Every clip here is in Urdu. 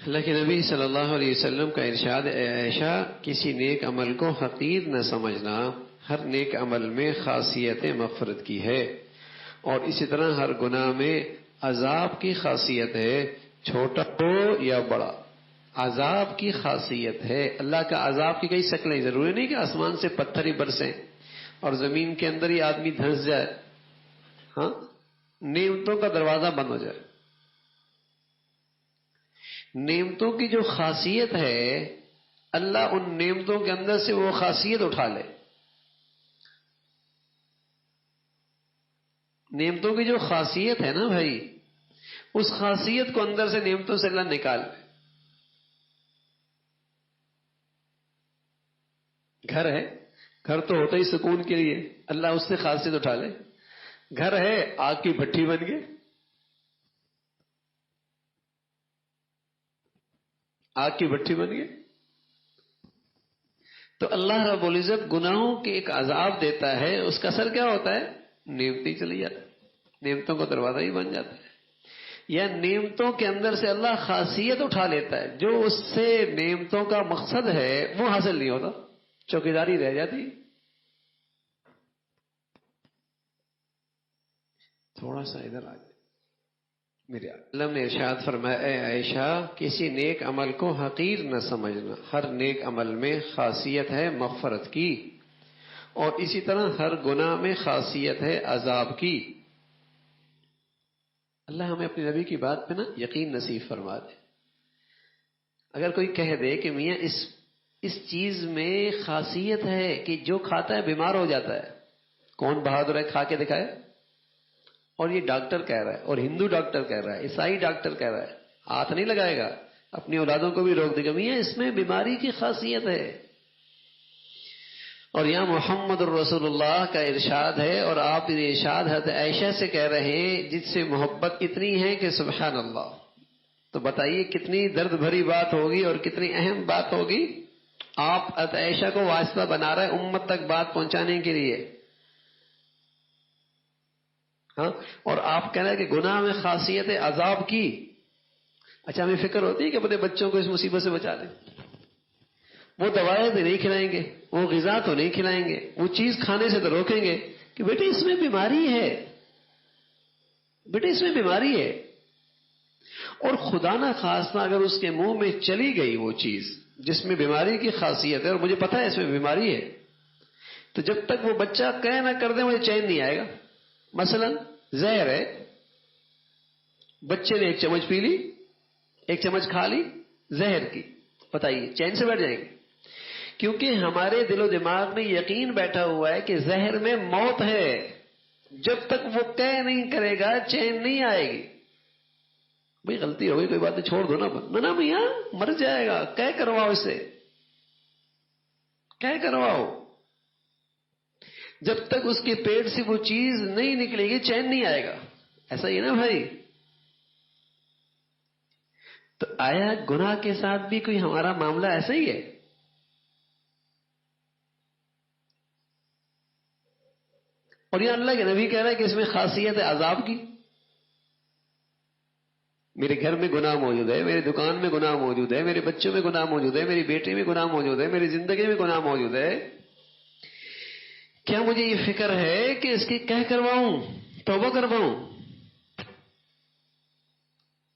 اللہ کے نبی صلی اللہ علیہ وسلم کا ارشاد، اے عائشہ کسی نیک عمل کو حقیر نہ سمجھنا، ہر نیک عمل میں خاصیت مغفرت کی ہے، اور اسی طرح ہر گناہ میں عذاب کی خاصیت ہے، چھوٹا ہو یا بڑا، عذاب کی خاصیت ہے۔ اللہ کا عذاب کی کئی شکلیں، ضروری نہیں کہ آسمان سے پتھر ہی برسیں اور زمین کے اندر ہی آدمی دھنس جائے، ہاں، نعمتوں کا دروازہ بند ہو جائے۔ نعمتوں کی جو خاصیت ہے، اللہ ان نعمتوں کے اندر سے وہ خاصیت اٹھا لے۔ نعمتوں کی جو خاصیت ہے نا بھائی، اس خاصیت کو اندر سے نعمتوں سے اللہ نکال لے۔ گھر ہے، گھر تو ہوتا ہی سکون کے لیے، اللہ اس سے خاصیت اٹھا لے۔ گھر ہے، آگ کی بھٹی بن گئے، آگ کی بھٹی بن گئے۔ تو اللہ رب العزت گناہوں کے ایک عذاب دیتا ہے، اس کا اثر کیا ہوتا ہے؟ نعمتیں چلی جاتی، نعمتوں کا دروازہ ہی بن جاتا ہے، یا نعمتوں کے اندر سے اللہ خاصیت اٹھا لیتا ہے، جو اس سے نعمتوں کا مقصد ہے وہ حاصل نہیں ہوتا، چوکیداری رہ جاتی۔ تھوڑا سا ادھر آ جائے میرے اللہ نے ارشاد فرمایا، اے عائشہ کسی نیک عمل کو حقیر نہ سمجھنا، ہر نیک عمل میں خاصیت ہے مغفرت کی، اور اسی طرح ہر گناہ میں خاصیت ہے عذاب کی۔ اللہ ہمیں اپنے نبی کی بات پہ نا یقین نصیب فرما دے۔ اگر کوئی کہہ دے کہ میاں اس چیز میں خاصیت ہے کہ جو کھاتا ہے بیمار ہو جاتا ہے، کون بہادر ہے کھا کے دکھائے؟ اور یہ ڈاکٹر کہہ رہا ہے، اور ہندو ڈاکٹر کہہ رہا ہے، عیسائی ڈاکٹر کہہ رہا ہے، ہاتھ نہیں لگائے گا، اپنی اولادوں کو بھی روک دے گا، میاں اس میں بیماری کی خاصیت ہے۔ اور یہاں محمد الرسول اللہ کا ارشاد ہے، اور آپ یہ ارشاد حضرت عائشہ سے کہہ رہے ہیں جس سے محبت اتنی ہے کہ سبحان اللہ۔ تو بتائیے کتنی درد بھری بات ہوگی اور کتنی اہم بات ہوگی۔ آپ حضرت عائشہ کو واسطہ بنا رہے امت تک بات پہنچانے کے لیے، ہاں، اور آپ کہہ رہے ہیں کہ گناہ میں خاصیت ہے عذاب کی۔ اچھا ہمیں فکر ہوتی ہے کہ اپنے بچوں کو اس مصیبت سے بچا لیں، وہ دوائیں تو نہیں کھلائیں گے، وہ غذا تو نہیں کھلائیں گے، وہ چیز کھانے سے تو روکیں گے کہ بیٹے اس میں بیماری ہے، بیٹے اس میں بیماری ہے۔ اور خدا نہ خواستہ اگر اس کے منہ میں چلی گئی وہ چیز جس میں بیماری کی خاصیت ہے، اور مجھے پتا ہے اس میں بیماری ہے، تو جب تک وہ بچہ کہہ نہ کر دے مجھے چین نہیں آئے گا۔ مثلا زہر ہے، بچے نے ایک چمچ پی لی، ایک چمچ کھا لی زہر کی، بتائیے چین سے بیٹھ جائیں گے؟ کیونکہ ہمارے دل و دماغ میں یقین بیٹھا ہوا ہے کہ زہر میں موت ہے، جب تک وہ کہہ نہیں کرے گا چین نہیں آئے گی۔ بھئی غلطی ہو گئی کوئی بات نہیں، چھوڑ دو نا، نا میاں مر جائے گا، کہہ کرواؤ اس سے، کہہ کرواؤ۔ جب تک اس کے پیٹ سے وہ چیز نہیں نکلے گی چین نہیں آئے گا، ایسا ہی نا بھائی؟ تو آیا گناہ کے ساتھ بھی کوئی ہمارا معاملہ ایسا ہی ہے؟ اور یہ اللہ کے نبی کہہ رہا ہے کہ اس میں خاصیت ہے عذاب کی۔ میرے گھر میں گناہ موجود ہے، میری دکان میں گناہ موجود ہے، میرے بچوں میں گناہ موجود ہے، میری بیٹی میں گناہ موجود ہے، میری زندگی میں گناہ موجود ہے، کیا مجھے یہ فکر ہے کہ اس کی کہہ کرواؤں، توبہ کرواؤں،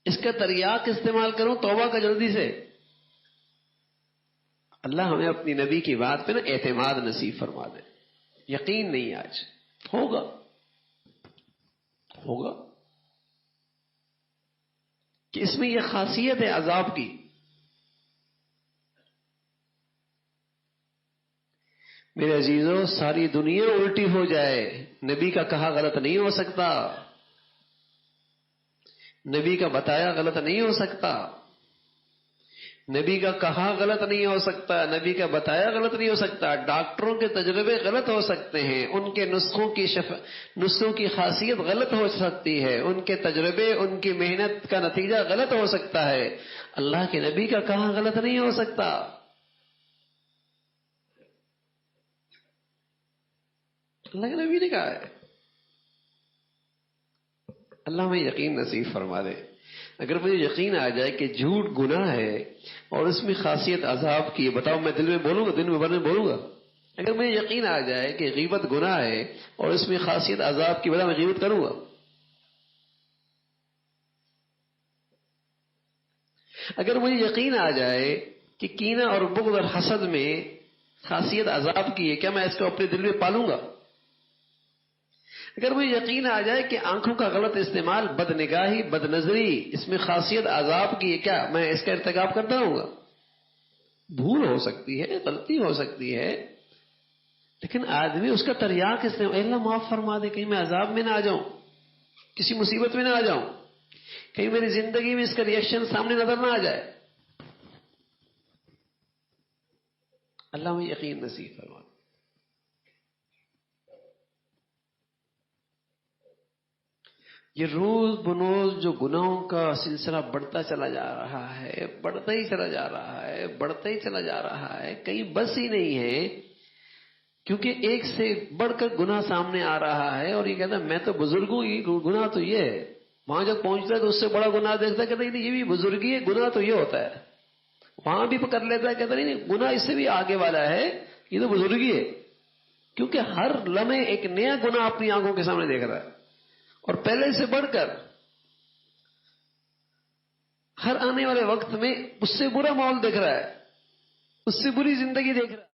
اس کا تریاق استعمال کروں توبہ کا جلدی سے؟ اللہ ہمیں اپنی نبی کی بات پہ نا اعتماد نصیب فرما دے۔ یقین نہیں آج ہوگا، ہوگا کہ اس میں یہ خاصیت ہے عذاب کی۔ میرے عزیزوں ساری دنیا الٹی ہو جائے، نبی کا کہا غلط نہیں ہو سکتا، نبی کا بتایا غلط نہیں ہو سکتا، نبی کا کہا غلط نہیں ہو سکتا، نبی کا بتایا غلط نہیں ہو سکتا، ڈاکٹروں کے تجربے غلط ہو سکتے ہیں، ان کے نسخوں کی خاصیت غلط ہو سکتی ہے، ان کے تجربے، ان کی محنت کا نتیجہ غلط ہو سکتا ہے، اللہ کے نبی کا کہا غلط نہیں ہو سکتا۔ اللہ کے نبی نے کہا ہے، اللہ ہمیں یقین نصیب فرما دے۔ اگر مجھے یقین آ جائے کہ جھوٹ گناہ ہے اور اس میں خاصیت عذاب کی ہے، بتاؤ میں دل میں بولوں گا؟ دن میں بھر میں بولوں گا؟ اگر مجھے یقین آ جائے کہ غیبت گناہ ہے اور اس میں خاصیت عذاب کی، بتا میں غیبت کروں گا؟ اگر مجھے یقین آ جائے کہ کینہ اور بغض اور حسد میں خاصیت عذاب کی ہے، کیا میں اس کو اپنے دل میں پالوں گا؟ اگر مجھے یقین آ جائے کہ آنکھوں کا غلط استعمال، بد نگاہی، بد نظری، اس میں خاصیت عذاب کی ہے، کیا میں اس کا ارتکاب کرتا رہوں گا؟ بھول ہو سکتی ہے، غلطی ہو سکتی ہے، لیکن آدمی اس کا تریاق استعمال، اے اللہ معاف فرما دے، کہیں میں عذاب میں نہ آ جاؤں، کسی مصیبت میں نہ آ جاؤں، کہیں میری زندگی میں اس کا ریئیکشن سامنے نظر نہ آ جائے۔ اللہ میں یقین نصیب فرما۔ یہ روز بروز جو گناہوں کا سلسلہ بڑھتا چلا جا رہا ہے، بڑھتا ہی چلا جا رہا ہے، بڑھتا ہی چلا جا رہا ہے، کہیں بس ہی نہیں ہے، کیونکہ ایک سے بڑھ کر گناہ سامنے آ رہا ہے، اور یہ کہتا ہے میں تو بزرگ ہوں، یہ گناہ تو یہ ہے، وہاں جب پہنچتا ہے تو اس سے بڑا گناہ دیکھتا ہے، کہتا ہے یہ بھی بزرگی ہے، گناہ تو یہ ہوتا ہے، وہاں بھی پکڑ لیتا ہے، کہتا نہیں گناہ اس سے بھی آگے والا ہے، یہ تو بزرگی ہے، کیونکہ ہر لمحے ایک نیا گناہ اپنی آنکھوں کے سامنے دیکھ رہا ہے، اور پہلے سے بڑھ کر ہر آنے والے وقت میں اس سے برا ماحول دیکھ رہا ہے، اس سے بری زندگی دیکھ رہا ہے۔